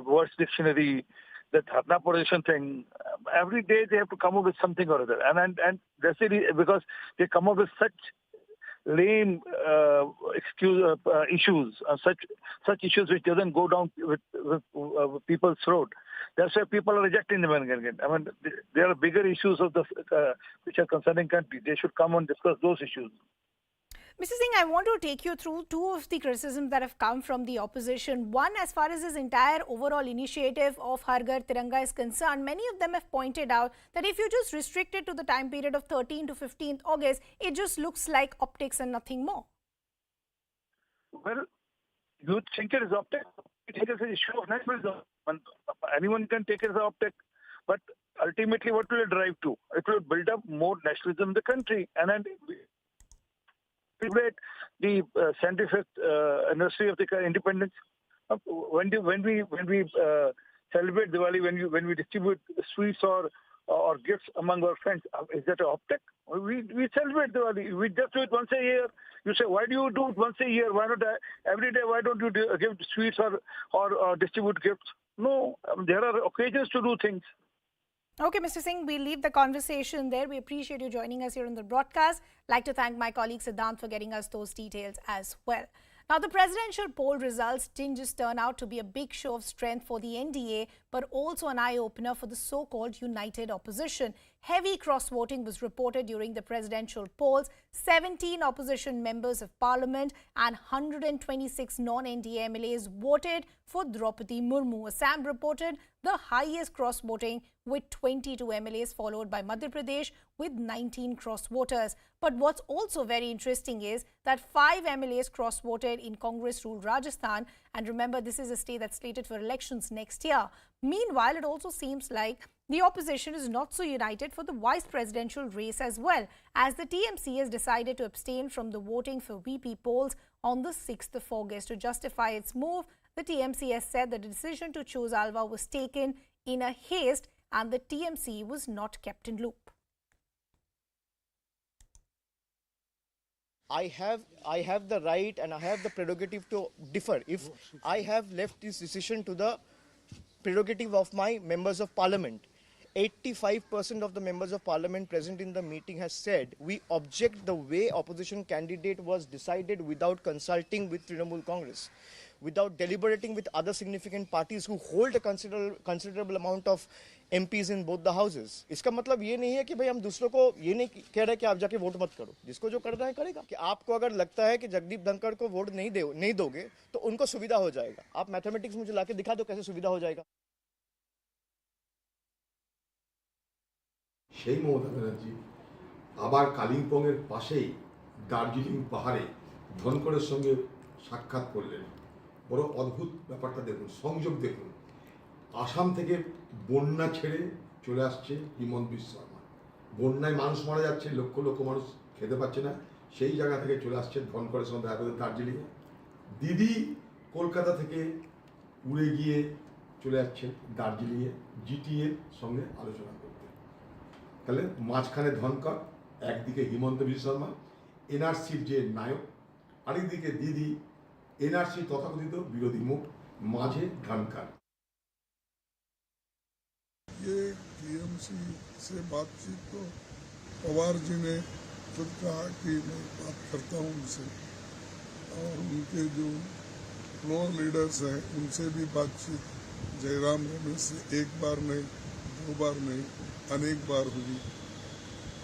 words dictionary, that dharna position thing. Every day they have to come up with something or other, and that's it, because they come up with such lame issues, such issues which doesn't go down with people's throat. That's why people are rejecting them again. I mean, there are bigger issues of which are concerning country. They should come and discuss those issues. Mr. Singh, I want to take you through two of the criticisms that have come from the opposition. One, as far as this entire overall initiative of Har Ghar Tiranga is concerned, many of them have pointed out that if you just restrict it to the time period of 13th to 15th August, it just looks like optics and nothing more. Well, you think it is optics? It is an issue of nationalism. Anyone can take it as an optic, but ultimately what will it drive to? It will build up more nationalism in the country, and then celebrate the 75th anniversary of the independence. When we celebrate Diwali, when we distribute sweets or gifts among our friends, is that an optic? We celebrate Diwali. We just do it once a year. You say, why do you do it once a year? Why not every day? Why don't you give sweets or distribute gifts? No, there are occasions to do things. Okay, Mr. Singh, we'll leave the conversation there. We appreciate you joining us here on the broadcast. I'd like to thank my colleague Siddhant for getting us those details as well. Now, the presidential poll results didn't just turn out to be a big show of strength for the NDA, but but also an eye-opener for the so-called united opposition. Heavy cross-voting was reported during the presidential polls. 17 opposition members of parliament and 126 non-NDA MLAs voted for Draupadi Murmu. Assam reported the highest cross-voting with 22 MLAs, followed by Madhya Pradesh with 19 cross-voters. But what's also very interesting is that 5 MLAs cross-voted in Congress-ruled Rajasthan. And remember, this is a state that's slated for elections next year. Meanwhile, it also seems like the opposition is not so united for the vice presidential race as well, as the TMC has decided to abstain from the voting for VP polls on the 6th of August. To justify its move, the TMC has said that the decision to choose Alva was taken in a haste and the TMC was not kept in loop. I have the right and I have the prerogative to differ. If I have left this decision to the prerogative of my members of parliament. 85% of the members of parliament present in the meeting has said we object the way opposition candidate was decided without consulting with Trinamool Congress, without deliberating with other significant parties who hold a considerable amount of MPs in both the houses. इसका मतलब ये नहीं है कि भाई हम दूसरों को ये नहीं कह रहे कि आप जाके वोट मत करो, जिसको जो करना है करेगा। कि आपको अगर लगता है कि जगदीप धनखड़ को वोट नहीं दोगे तो उनको सुविधा हो जाएगा। आप मैथमेटिक्स मुझे लाके दिखा दो कैसे सुविधा हो जाएगा। সেই মমতা ব্যানার্জি আবার কালিম্পংয়ের পাশেই দার্জিলিং পাহাড়ে ধনকড়ের সঙ্গে সাক্ষাৎ করলেন। বড় অদ্ভুত ব্যাপারটা দেখুন, সংযোগ দেখুন। আসাম থেকে বন্যা ছেড়ে চলে আসছে হিমন্ত বিশ্ব শর্মা। বন্যায় মানুষ মারা যাচ্ছে, লক্ষ লক্ষ মানুষ খেতে পাচ্ছে না, সেই জায়গা থেকে চলে আসছে ধনকড়ের সঙ্গে দেখা করতে দার্জিলিংয়ে। দিদি কলকাতা থেকে উড়ে গিয়ে চলে যাচ্ছেন দার্জিলিংয়ে জিটিএর সঙ্গে আলোচনা করতে। তাহলে মাঝখানে ধনকর, একদিকে হিমন্ত বিশ্ব শর্মা এনআরসির যে নায়ক, আরেকদিকে দিদি এনআরসি তথাকথিত বিরোধী মুখ, মাঝে ধনকর। ये टीएमसी से बातचीत तो पवार जी ने खुद कहा कि मैं बात करता हूँ उनसे, और उनके जो फ्लोर लीडर्स हैं उनसे भी बातचीत जयराम रमेश से एक बार नहीं, दो बार नहीं, अनेक बार हुई।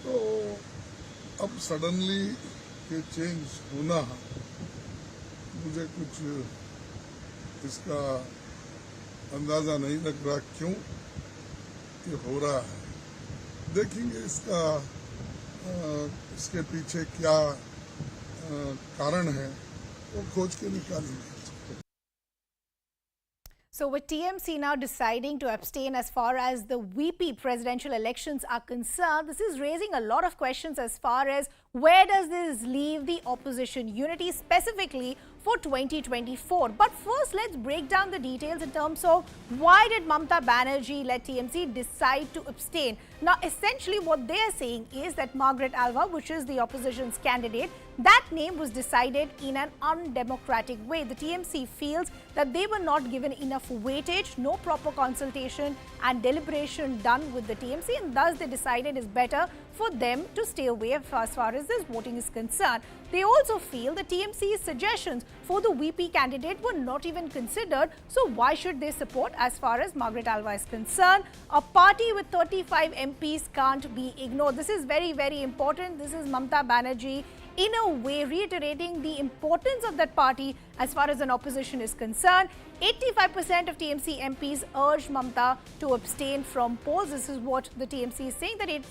तो अब सडनली ये चेंज होना मुझे कुछ इसका अंदाजा नहीं लग रहा क्यों ये हो रहा है। देखेंगे इसके पीछे क्या कारण है वो खोज के निकालेंगे। So with TMC now deciding to abstain as far as the VP presidential elections are concerned, this is raising a lot of questions as far as where does this leave the opposition unity specifically for 2024. But first, let's break down the details in terms of why did Mamata Banerjee-led TMC decide to abstain. Now, essentially what they are saying is that Margaret Alva, which is the opposition's candidate, that name was decided in an undemocratic way. The TMC feels that they were not given enough weightage, no proper consultation and deliberation done with the TMC, and thus they decided it's better for them to stay away as far as this voting is concerned. They also feel the TMC's suggestions for the VP candidate were not even considered, so why should they support as far as Margaret Alva is concerned? A party with 35 MPs can't be ignored. This is very, very important. This is Mamata Banerjee in a way reiterating the importance of that party as far as an opposition is concerned. 85% of TMC MPs urged Mamata to abstain from polls. This is what the TMC is saying, that it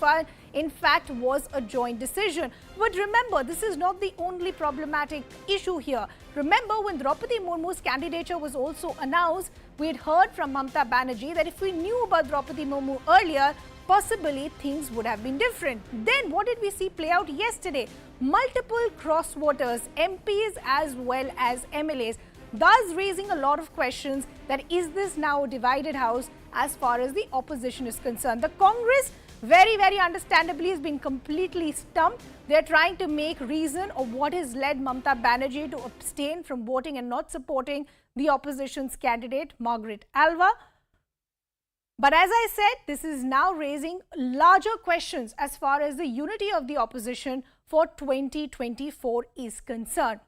in fact was a joint decision. But remember, this is not the only problematic issue here. Remember, when Draupadi Murmu's candidature was also announced, we had heard from Mamata Banerjee that if we knew about Draupadi Murmu earlier, possibly things would have been different. Then what did we see play out yesterday? Multiple cross voters, MPs as well as MLAs, thus raising a lot of questions that is this now a divided house as far as the opposition is concerned. The Congress very, very understandably has been completely stumped. They're trying to make reason of what has led Mamata Banerjee to abstain from voting and not supporting the opposition's candidate, Margaret Alva. But as I said, this is now raising larger questions as far as the unity of the opposition for 2024 is concerned.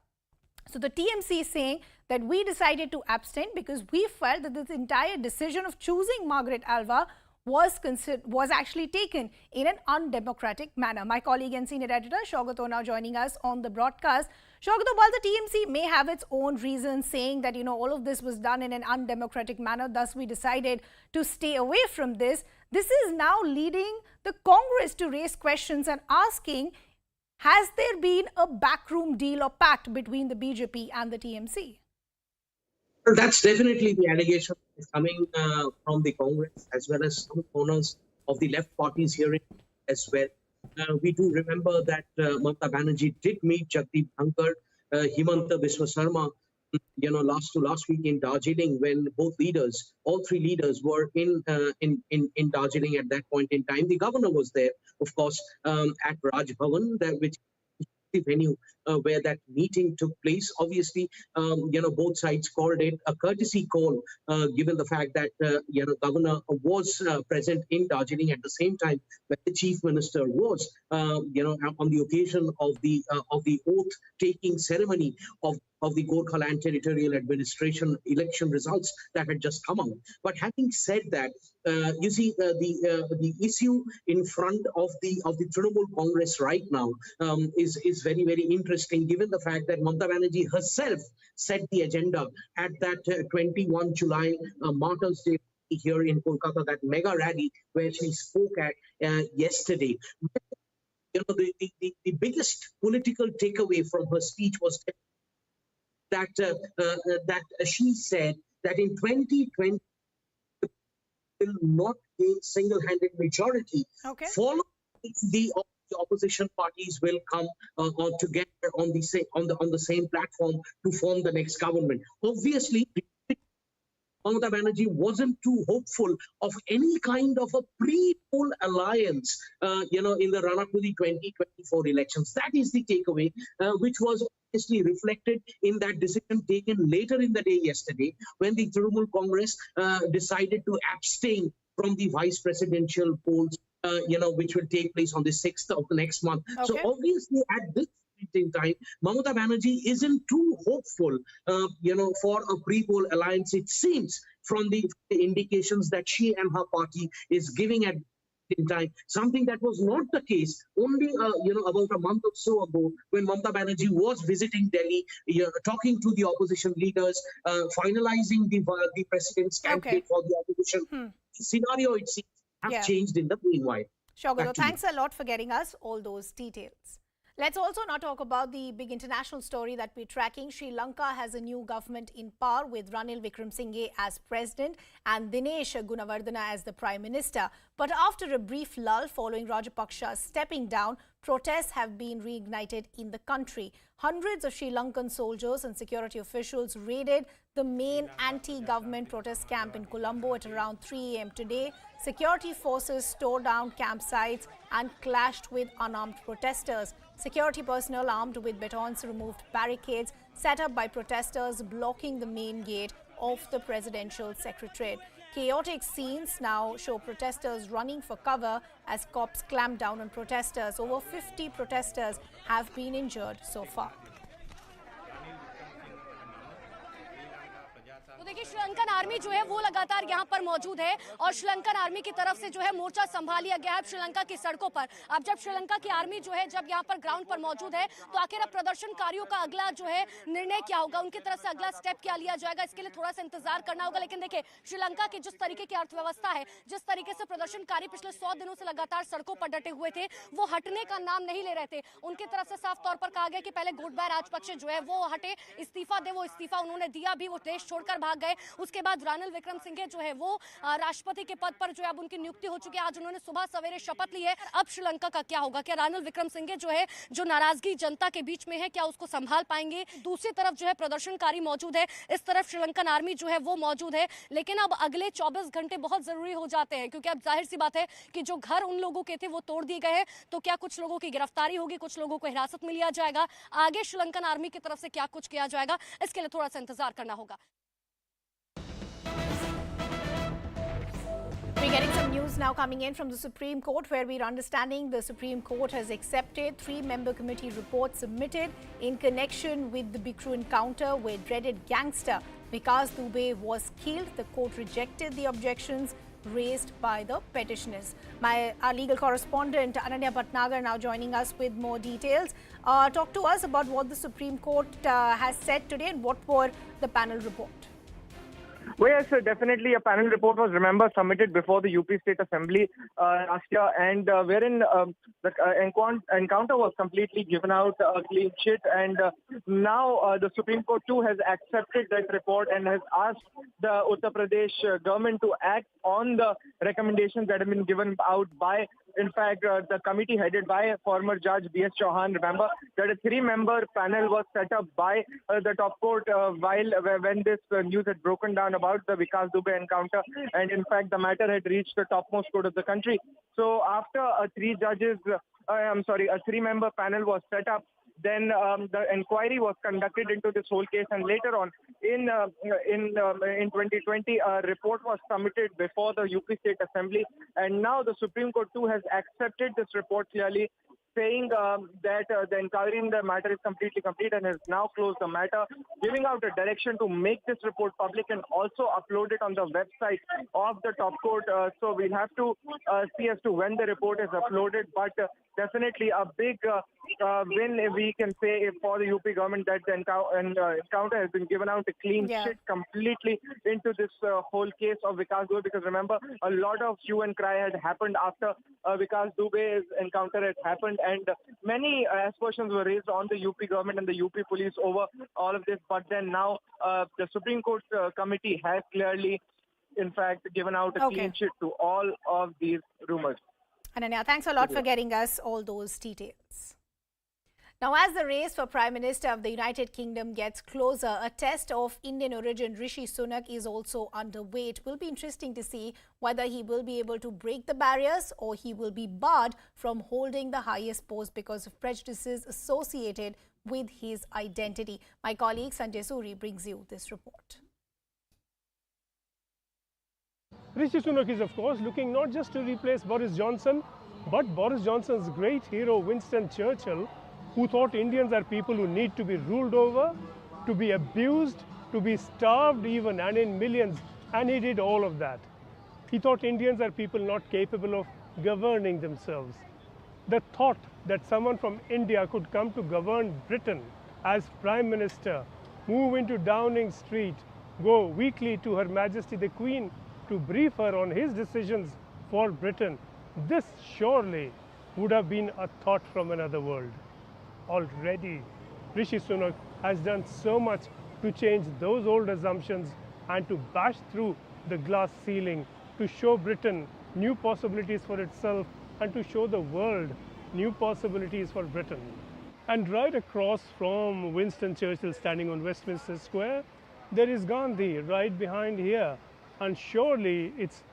So the TMC is saying that we decided to abstain because we felt that this entire decision of choosing Margaret Alva was actually taken in an undemocratic manner. My colleague and senior editor Shaugato now joining us on the broadcast. Shaugato, while the TMC may have its own reasons saying that, all of this was done in an undemocratic manner, thus we decided to stay away from this, this is now leading the Congress to raise questions and asking, has there been a backroom deal or pact between the BJP and the TMC? Well, that's definitely the allegation coming from the Congress as well as some corners of the left parties here as well. We do remember that Mamata Banerjee did meet Jagdeep Dhankar, Himanta Biswa Sarma, last week in Darjeeling when both leaders, all three leaders were in Darjeeling at that point in time. The governor was there, of course, at Raj Bhavan, which the venue where that meeting took place. Obviously, both sides called it a courtesy call, given the fact that governor was present in Darjeeling at the same time when the chief minister was, on the occasion of the oath-taking ceremony of the Gorkhaland Territorial Administration election results that had just come out. But having said that, you see, the issue in front of the Trinamool Congress right now is very, very interesting, given the fact that Mamata Banerjee herself set the agenda at that 21 July Martyrs' Day here in Kolkata, that mega rally where she spoke at yesterday. The biggest political takeaway from her speech was that she said that in 2020 will not gain single-handed majority. Okay. Following the opposition parties will come together on the same platform to form the next government. Obviously, Mamata Banerjee wasn't too hopeful of any kind of a pre-poll alliance, in the run-up to the 2024 elections. That is the takeaway, which was obviously reflected in that decision taken later in the day yesterday, when the Trinamool Congress decided to abstain from the vice presidential polls, which will take place on the 6th of the next month. Okay. So obviously, at this in time, Mamata Banerjee isn't too hopeful, for a pre-poll alliance. It seems from the indications that she and her party is giving at in time, something that was not the case only, about a month or so ago when Mamata Banerjee was visiting Delhi, talking to the opposition leaders, finalizing the president's candidate for the opposition. The scenario, it seems, has changed in the meanwhile. Shaugato, thanks a lot for getting us all those details. Let's also now talk about the big international story that we're tracking. Sri Lanka has a new government in power with Ranil Wickremesinghe as president and Dinesh Gunawardena as the prime minister. But after a brief lull following Rajapaksa stepping down, protests have been reignited in the country. Hundreds of Sri Lankan soldiers and security officials raided the main anti-government protest camp in Colombo at around 3 a.m. today. Security forces tore down campsites and clashed with unarmed protesters. Security personnel armed with batons removed barricades set up by protesters blocking the main gate of the presidential secretariat. Chaotic scenes now show protesters running for cover as cops clamp down on protesters. Over 50 protesters have been injured so far. देखिए Sri Lankan army जो है वो लगातार यहाँ पर मौजूद है और श्रीलंकन आर्मी की तरफ से जो है मोर्चा संभाल लिया गया है श्रीलंका की सड़कों पर। अब जब श्रीलंका की आर्मी जो है जब यहाँ पर ग्राउंड पर मौजूद है तो आखिर अब प्रदर्शनकारियों का अगला जो है निर्णय क्या होगा, उनकी तरफ से अगला स्टेप क्या लिया जाएगा, इसके लिए थोड़ा सा इंतजार करना होगा। लेकिन देखिए श्रीलंका की जिस तरीके की अर्थव्यवस्था है, जिस तरीके से प्रदर्शनकारी पिछले 100 दिनों से लगातार सड़कों पर डटे हुए थे, वो हटने का नाम नहीं ले रहे थे। उनकी तरफ से साफ तौर पर कहा गया कि पहले गोटबाया राजपक्षे जो है वो हटे, इस्तीफा दे, वो इस्तीफा उन्होंने दिया भी, वो देश छोड़कर भाग गए। उसके बाद रानिल विक्रमसिंघे जो है वो राष्ट्रपति के पद पर जो है अब उनकी नियुक्ति हो चुकी है। आज उन्होंने सुबह सवेरे शपथ ली है। अब श्रीलंका का क्या होगा, क्या रानिल विक्रमसिंघे जो है जो नाराजगी जनता के बीच में है क्या उसको संभाल पाएंगे? दूसरी तरफ जो है प्रदर्शनकारी मौजूद है, इस तरफ श्रीलंकन आर्मी जो है वो मौजूद है। लेकिन अब अगले 24 घंटे बहुत जरूरी हो जाते हैं क्योंकि अब जाहिर सी बात है कि जो घर उन लोगों के थे वो तोड़ दिए गए हैं। तो क्या कुछ लोगों की गिरफ्तारी होगी, कुछ लोगों को हिरासत में लिया जाएगा? आगे श्रीलंकन आर्मी की तरफ से क्या कुछ किया जाएगा, इसके लिए थोड़ा सा इंतजार करना होगा। We're getting some news now coming in from the Supreme Court, where we're understanding the Supreme Court has accepted 3-member committee report submitted in connection with the Bikru encounter where dreaded gangster Vikas Dubey was killed. The court rejected the objections raised by the petitioners. Our legal correspondent Ananya Bhatnagar now joining us with more details. Talk to us about what the Supreme Court has said today and what were the panel report. Well, yes, definitely a panel report was, remember, submitted before the UP State Assembly last year, and wherein the encounter was completely given out a clean sheet, and now the Supreme Court too has accepted that report and has asked the Uttar Pradesh government to act on the recommendations that have been given out by, in fact, the committee headed by former Judge B.S. Chauhan. Remember that a 3-member panel was set up by the top court when this news had broken down about the Vikas Dubey encounter, and in fact the matter had reached the topmost court of the country. So after a 3-member panel was set up, then the inquiry was conducted into this whole case, and later on in 2020 a report was submitted before the UP State Assembly, and now the Supreme Court too has accepted this report clearly, saying that the inquiry in the matter is completely complete and has now closed the matter, giving out a direction to make this report public and also upload it on the website of the top court. So we'll have to see as to when the report is uploaded, but definitely a big win, we can say, for the UP government, that the encounter has been given out a clean sheet completely into this whole case of Vikas Dubey, because remember, a lot of hue and cry had happened after Vikas Dubey's encounter had happened, and many aspersions were raised on the UP government and the UP police over all of this. But then now the Supreme Court committee has clearly, in fact, given out a clean sheet to all of these rumors. Ananya, thanks a lot for getting us all those details. Now, as the race for Prime Minister of the United Kingdom gets closer, a test of Indian origin Rishi Sunak is also underway. It will be interesting to see whether he will be able to break the barriers or he will be barred from holding the highest post because of prejudices associated with his identity. My colleague Sanjay Suri brings you this report. Rishi Sunak is, of course, looking not just to replace Boris Johnson, but Boris Johnson's great hero Winston Churchill, who thought Indians are people who need to be ruled over, to be abused, to be starved even, and in millions, and he did all of that. He thought Indians are people not capable of governing themselves. The thought that someone from India could come to govern Britain as Prime Minister, move into Downing Street, go weekly to Her Majesty the Queen to brief her on his decisions for Britain, this surely would have been a thought from another world. Already, Rishi Sunak has done so much to change those old assumptions and to bash through the glass ceiling, to show Britain new possibilities for itself and to show the world new possibilities for Britain. And right across from Winston Churchill standing on Westminster Square, there is Gandhi right behind here. And surely it's